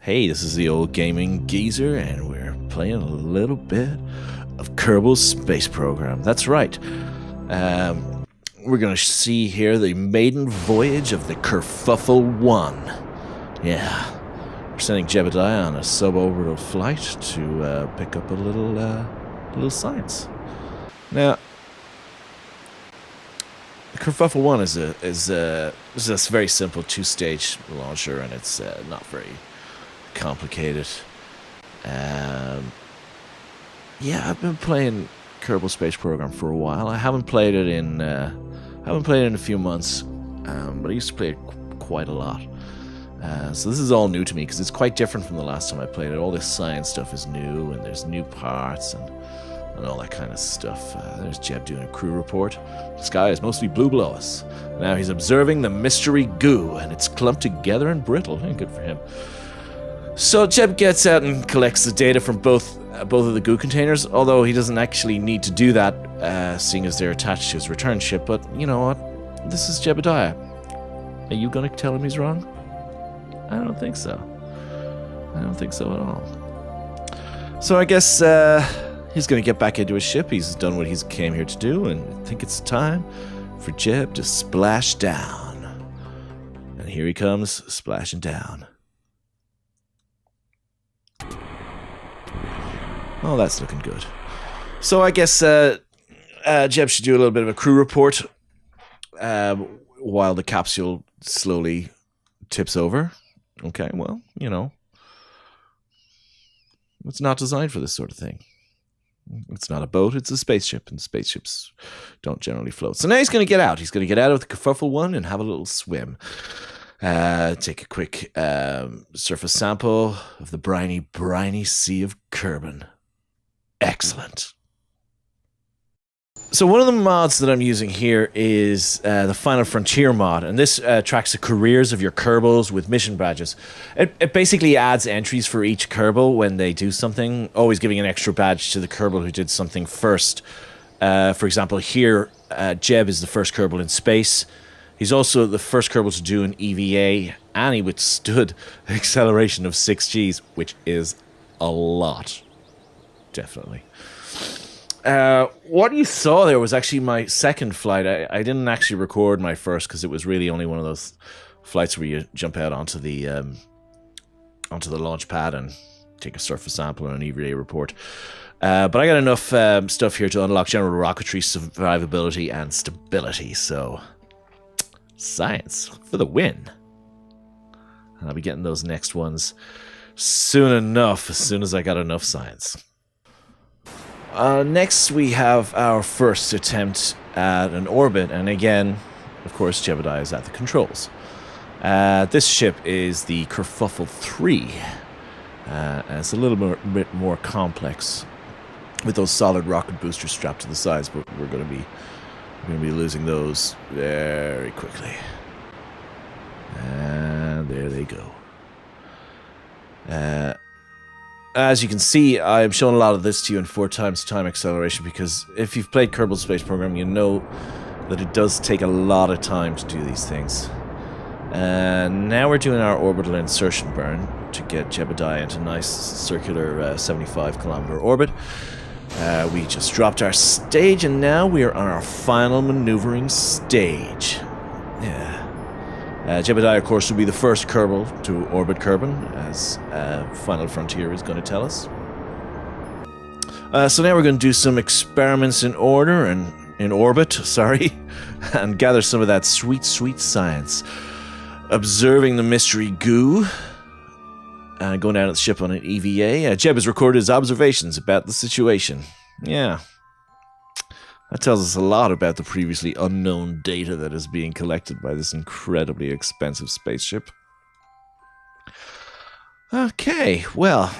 Hey, this is the old gaming geezer, and we're playing a little bit of Kerbal Space Program. That's right. We're going to see here the maiden voyage of the Kerfuffle 1. Yeah. We're sending Jebediah on a suborbital flight to pick up a little science. Now, the Kerfuffle 1 is a very simple two-stage launcher, and it's not very complicated. Yeah, I've been playing Kerbal Space Program for a while. I haven't played it in a few months, but I used to play it quite a lot. So this is all new to me because it's quite different from the last time I played it. All this science stuff is new, and there's new parts and all that kind of stuff. There's Jeb doing a crew report. The sky is mostly blue below us. Now he's observing the mystery goo, and it's clumped together and brittle. Good for him. So Jeb gets out and collects the data from both of the goo containers, although he doesn't actually need to do that, seeing as they're attached to his return ship. But you know what? This is Jebediah. Are you going to tell him he's wrong? I don't think so. I don't think so at all. So I guess he's going to get back into his ship. He's done what he came here to do, and I think it's time for Jeb to splash down. And here he comes, splashing down. Oh, that's looking good. So I guess Jeb should do a little bit of a crew report while the capsule slowly tips over. Okay, well, you know, it's not designed for this sort of thing. It's not a boat, it's a spaceship, and spaceships don't generally float. So now he's going to get out. He's going to get out of the Kerfuffle 1 and have a little swim. Take a quick surface sample of the briny sea of Kerman. Excellent. So one of the mods that I'm using here is the Final Frontier mod, and this tracks the careers of your Kerbals with mission badges. It basically adds entries for each Kerbal when they do something, always giving an extra badge to the Kerbal who did something first. For example, here, Jeb is the first Kerbal in space. He's also the first Kerbal to do an EVA, and he withstood acceleration of 6 Gs, which is a lot. Definitely. What you saw there was actually my second flight. I didn't actually record my first because it was really only one of those flights where you jump out onto the launch pad and take a surface sample and an EVA report. But I got enough stuff here to unlock general rocketry survivability and stability, so science for the win. And I'll be getting those next ones soon enough, as soon as I got enough science. Next we have our first attempt at an orbit, and again, of course, Jebediah is at the controls. This ship is the Kerfuffle 3. And it's a little bit more complex with those solid rocket boosters strapped to the sides, but we're going to be losing those very quickly. And there they go. As you can see, I'm showing a lot of this to you in 4 times time acceleration, because if you've played Kerbal Space Program, you know that it does take a lot of time to do these things. Now we're doing our orbital insertion burn to get Jebediah into a nice circular 75-kilometer orbit. We just dropped our stage, and now we are on our final maneuvering stage. Yeah. Jebediah, of course, will be the first Kerbal to orbit Kerman, as Final Frontier is going to tell us. So now we're going to do some experiments in orbit, and gather some of that sweet, sweet science. Observing the mystery goo, going down at the ship on an EVA. Jeb has recorded his observations about the situation. Yeah. That tells us a lot about the previously unknown data that is being collected by this incredibly expensive spaceship. Okay, well.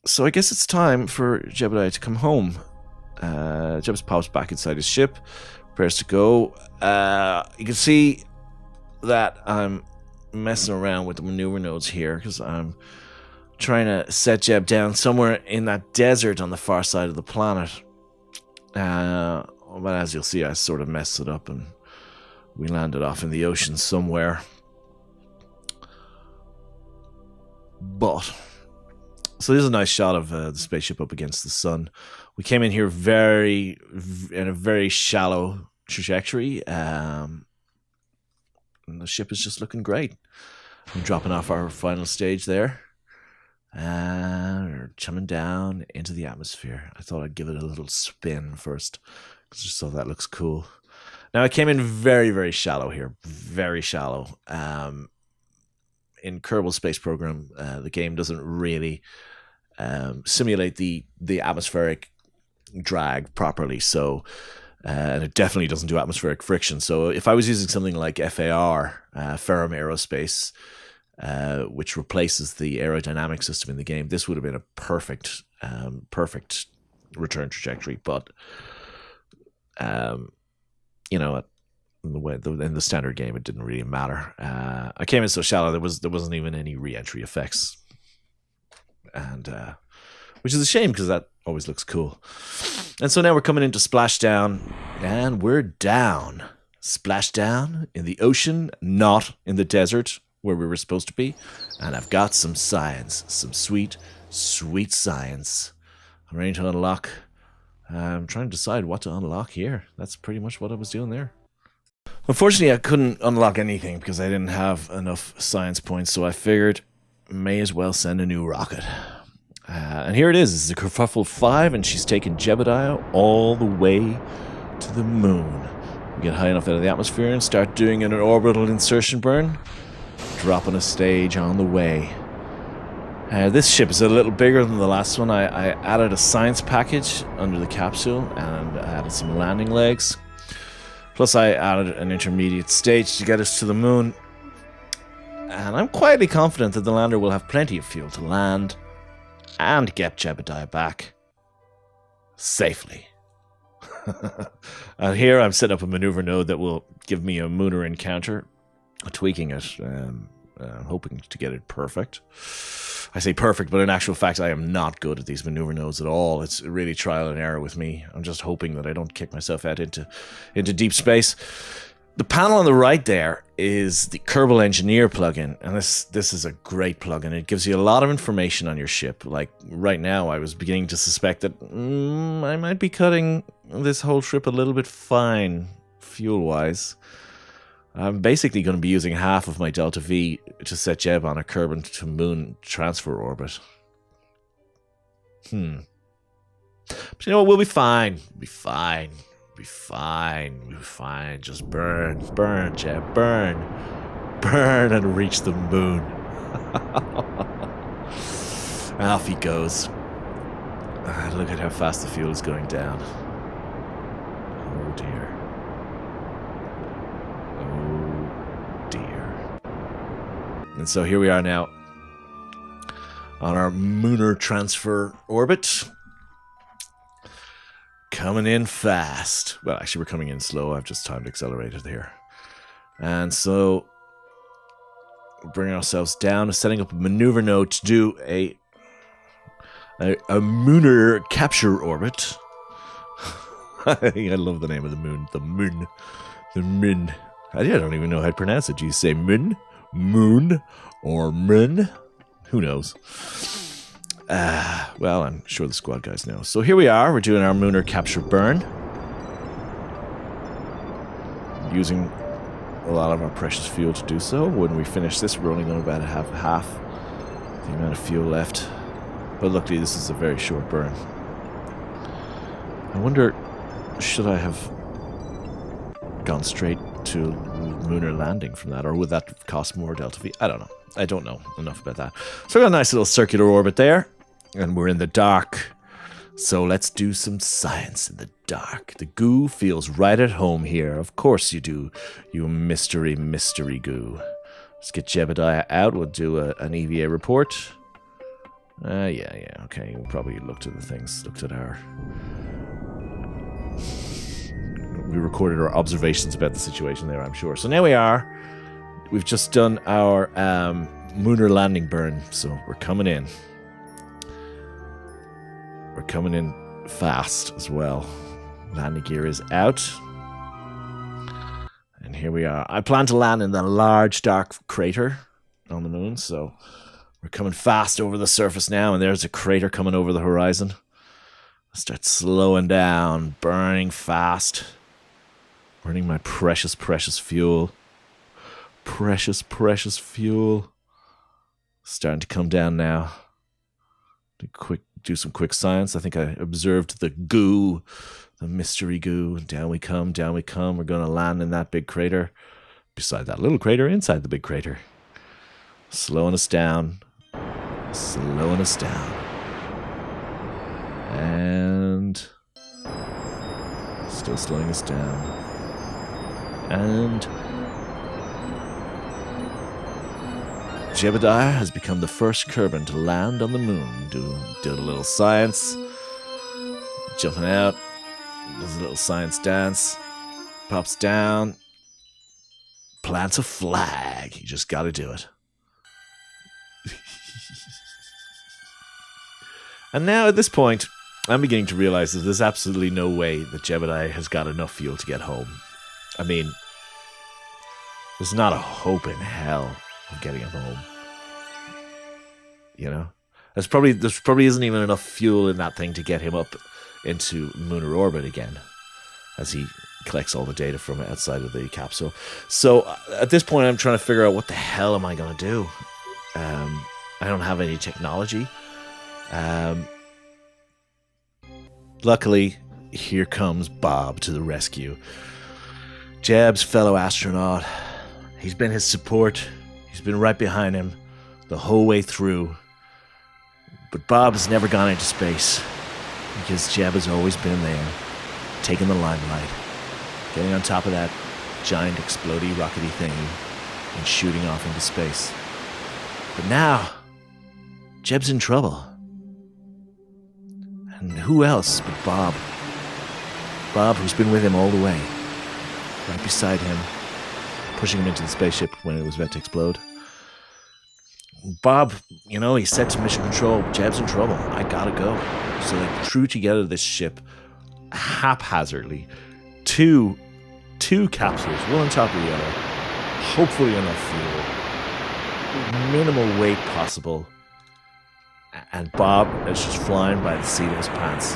So I guess it's time for Jebediah to come home. Jeb's pops back inside his ship, prepares to go. You can see that I'm messing around with the maneuver nodes here, because I'm trying to set Jeb down somewhere in that desert on the far side of the planet. But as you'll see, I sort of messed it up and we landed off in the ocean somewhere. But so this is a nice shot of the spaceship up against the sun. We came in here in a very shallow trajectory, and the ship is just looking great. We're dropping off our final stage there, and we're coming down into the atmosphere. I thought I'd give it a little spin first, because I just thought that looks cool. Now, I came in very, very shallow here, very shallow. In Kerbal Space Program, the game doesn't really simulate the atmospheric drag properly, so and it definitely doesn't do atmospheric friction. So if I was using something like FAR, Ferrum Aerospace, which replaces the aerodynamic system in the game, this would have been a perfect return trajectory. But you know, in the standard game, it didn't really matter. I came in so shallow there wasn't even any re-entry effects, and which is a shame because that always looks cool. And so now we're coming into splashdown, and we're down, splashdown in the ocean, not in the desert where we were supposed to be. And I've got some science, some sweet, sweet science. I'm ready to unlock. I'm trying to decide what to unlock here. That's pretty much what I was doing there. Unfortunately, I couldn't unlock anything because I didn't have enough science points, so I figured may as well send a new rocket. And here it is. This is a Kerfuffle 5, and she's taken Jebediah all the way to the moon. We get high enough out of the atmosphere and start doing an orbital insertion burn, dropping a stage on the way. This ship is a little bigger than the last one. I added a science package under the capsule, and I added some landing legs. Plus, I added an intermediate stage to get us to the moon. And I'm quietly confident that the lander will have plenty of fuel to land and get Jebediah back safely. And here I'm setting up a maneuver node that will give me a Mooner encounter, tweaking it, hoping to get it perfect. I say perfect, but in actual fact, I am not good at these maneuver nodes at all. It's really trial and error with me. I'm just hoping that I don't kick myself out into deep space. The panel on the right there is the Kerbal Engineer plugin, and this is a great plugin. It gives you a lot of information on your ship. Like right now, I was beginning to suspect that I might be cutting this whole trip a little bit fine, fuel-wise. I'm basically going to be using half of my Delta V to set Jeb on a Kerbal to Moon transfer orbit. But you know what? We'll be fine. We'll be fine. We'll be fine. We'll be fine. Just burn. Burn, Jeb. Burn. Burn and reach the moon. Off he goes. Look at how fast the fuel is going down. Oh, dear. And so here we are now on our Mooner transfer orbit. Coming in fast. Well, actually, we're coming in slow. I've just timed accelerated here. And so, bringing ourselves down, setting up a maneuver node to do a Mooner capture orbit. I love the name of the moon. The moon. The moon. I don't even know how to pronounce it. Do you say moon? Moon or Mun? Who knows? Well, I'm sure the squad guys know. So here we are. We're doing our Mooner capture burn. Using a lot of our precious fuel to do so. When we finish this, we're only going to about have half the amount of fuel left. But luckily, this is a very short burn. I wonder, should I have gone straight to lunar landing from that, or would that cost more Delta V? I don't know. I don't know enough about that. So we got a nice little circular orbit there, and we're in the dark. So let's do some science in the dark. The goo feels right at home here. Of course you do, you mystery goo. Let's get Jebediah out. We'll do an EVA report. Yeah, okay. We'll probably looked at the things. Looked at our... We recorded our observations about the situation there, I'm sure. So now we are. We've just done our Mooner landing burn. So we're coming in. We're coming in fast as well. Landing gear is out. And here we are. I plan to land in the large dark crater on the moon. So We're coming fast over the surface now, and there's a crater coming over the horizon. I start slowing down, burning fast. Burning my precious, precious fuel. Precious, precious fuel. Starting to come down now. Do some quick science. I think I observed the goo, the mystery goo. Down we come, down we come. We're going to land in that big crater. Beside that little crater, inside the big crater. Slowing us down. Slowing us down. And still slowing us down. And Jebediah has become the first Kerman to land on the moon. Doing a little science. Jumping out. Does a little science dance. Pops down. Plants a flag. You just gotta do it. And now at this point, I'm beginning to realize that there's absolutely no way that Jebediah has got enough fuel to get home. I mean, there's not a hope in hell of getting him home. You know? There probably isn't even enough fuel in that thing to get him up into lunar orbit again, as he collects all the data from outside of the capsule. So at this point, I'm trying to figure out what the hell am I going to do. I don't have any technology. Luckily, here comes Bob to the rescue. Jeb's fellow astronaut. He's been his support. He's been right behind him the whole way through. But Bob has never gone into space because Jeb has always been there, taking the limelight, getting on top of that giant explodey rockety thing and shooting off into space. But now, Jeb's in trouble. And who else but Bob? Bob, who's been with him all the way. Right beside him, pushing him into the spaceship when it was about to explode. Bob, he said to Mission Control, Jeb's in trouble. I gotta go. So they threw together this ship haphazardly. Two capsules, one on top of the other. Hopefully enough fuel. Minimal weight possible. And Bob is just flying by the seat of his pants.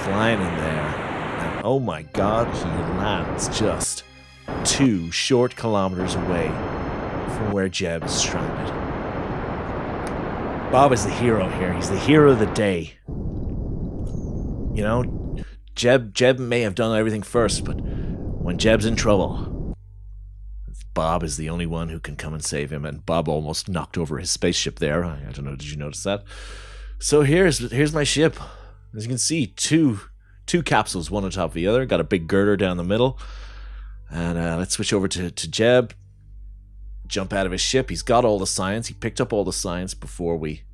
Flying in there. And oh my God, he lands just 2 short kilometers away from where Jeb is stranded. Bob is the hero here. He's the hero of the day. Jeb may have done everything first, but when Jeb's in trouble, Bob is the only one who can come and save him, and Bob almost knocked over his spaceship there. I don't know, did you notice that? So here's my ship. As you can see, two capsules, one on top of the other. Got a big girder down the middle. And let's switch over to Jeb. Jump out of his ship. He's got all the science. He picked up all the science before we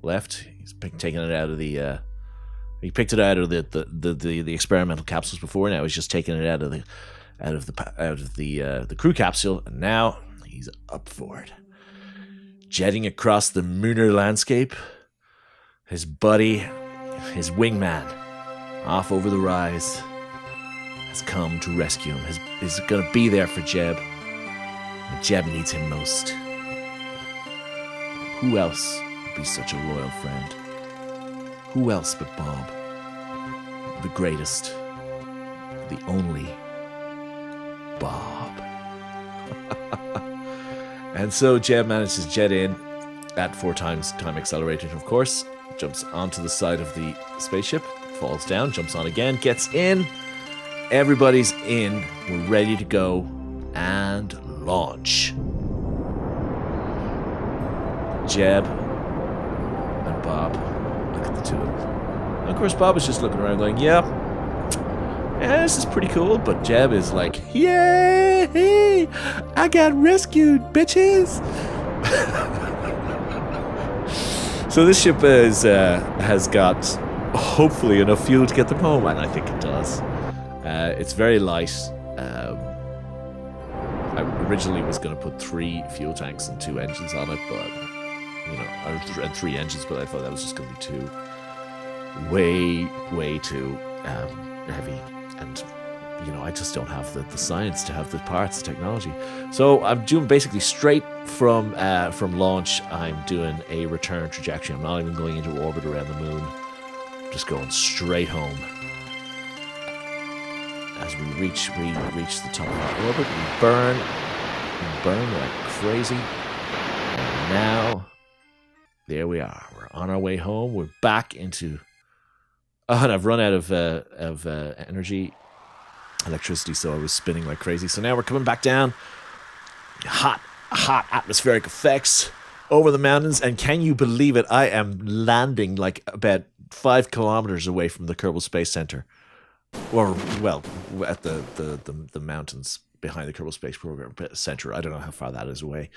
left. He's taking it out of the... he picked it out of the experimental capsules before. Now he's just taking it out of the crew capsule, and now he's up for it. Jetting across the lunar landscape, his buddy, his wingman, off over the rise, has come to rescue him. He's going to be there for Jeb, and Jeb needs him most. Who else would be such a loyal friend? Who else but Bob? The greatest, the only Bob. And so Jeb manages to jet in at 4 times time acceleration, of course, jumps onto the side of the spaceship, falls down, jumps on again, gets in. Everybody's in. We're ready to go and launch. Jeb and Bob. Look at the two of them. And of course, Bob is just looking around going, yeah, this is pretty cool. But Jeb is like, yay! I got rescued, bitches! So this ship has got hopefully enough fuel to get them home, and I think it does. It's very light. I originally was going to put 3 fuel tanks and 2 engines on it, but and 3 engines, but I thought that was just going to be way too heavy and you know, I just don't have the science to have the parts, the technology. So I'm doing basically straight from launch. I'm doing a return trajectory. I'm not even going into orbit around the moon. I'm just going straight home. As we reach the top of our orbit, we burn like crazy. And now, there we are. We're on our way home. We're back into. Oh, and I've run out of electricity, so I was spinning like crazy. So now we're coming back down. Hot atmospheric effects over the mountains, and can you believe it? I am landing like about 5 kilometers away from the Kerbal Space Center, or well, at the mountains behind the Kerbal Space Program Center. I don't know how far that is away.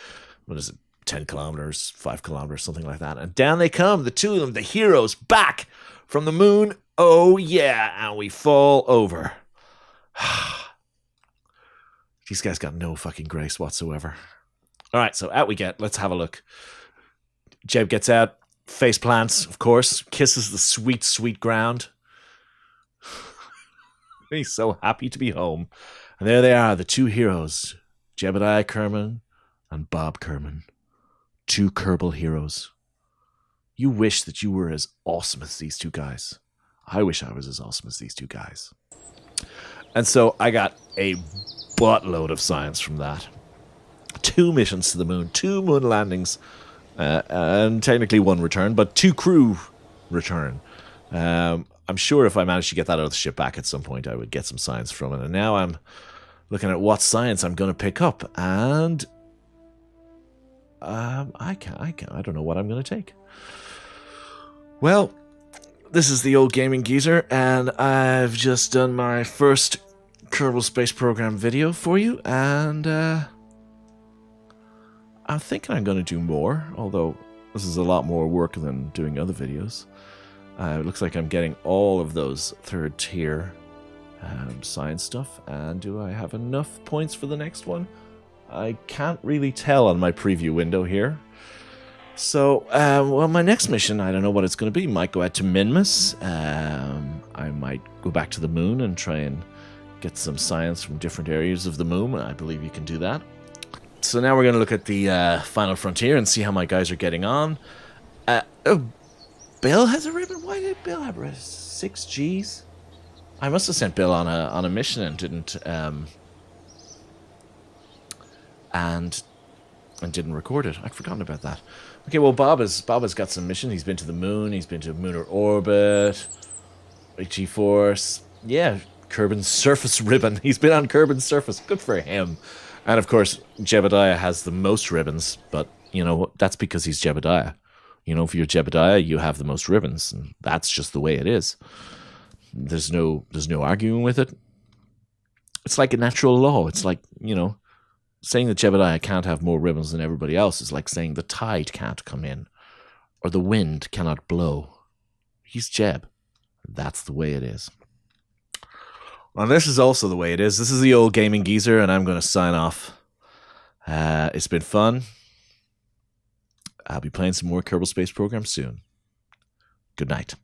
What is it? 10 kilometers, 5 kilometers, something like that. And down they come, the two of them, the heroes, back from the moon. Oh yeah, and we fall over. These guys got no fucking grace whatsoever. All right, so out we get. Let's have a look. Jeb gets out, face plants, of course, kisses the sweet, sweet ground. He's so happy to be home. And there they are, the two heroes, Jebediah Kerman and Bob Kerman. Two Kerbal heroes. You wish that you were as awesome as these two guys. I wish I was as awesome as these two guys. And so I got a buttload of science from that. 2 missions to the moon, 2 moon landings, and technically 1 return, but 2 crew return. I'm sure if I managed to get that out of the ship back at some point, I would get some science from it. And now I'm looking at what science I'm going to pick up, and I don't know what I'm going to take. Well, this is the old gaming geezer, and I've just done my first Kerbal Space Program video for you, and I'm thinking I'm going to do more, although this is a lot more work than doing other videos. It looks like I'm getting all of those 3rd tier science stuff, and do I have enough points for the next one? I can't really tell on my preview window here. So, well, my next mission, I don't know what it's going to be. Might go out to Minmus. I might go back to the moon and try and get some science from different areas of the moon. I believe you can do that. So now we're going to look at the final frontier and see how my guys are getting on. Oh, Bill has a ribbon? Why did Bill have a ribbon? 6 Gs? I must have sent Bill on a mission and didn't... And didn't record it. I'd forgotten about that. Okay, well, Bob has got some mission. He's been to the moon. He's been to lunar orbit. G-force. Yeah, Kerbin's surface ribbon. He's been on Kerbin's surface. Good for him. And of course, Jebediah has the most ribbons. But you know that's because he's Jebediah. You know, if you're Jebediah, you have the most ribbons, and that's just the way it is. There's no arguing with it. It's like a natural law. It's like, you know, saying that Jebediah can't have more ribbons than everybody else is like saying the tide can't come in or the wind cannot blow. He's Jeb. That's the way it is. And this is also the way it is. This is the old gaming geezer, and I'm going to sign off. It's been fun. I'll be playing some more Kerbal Space Program soon. Good night.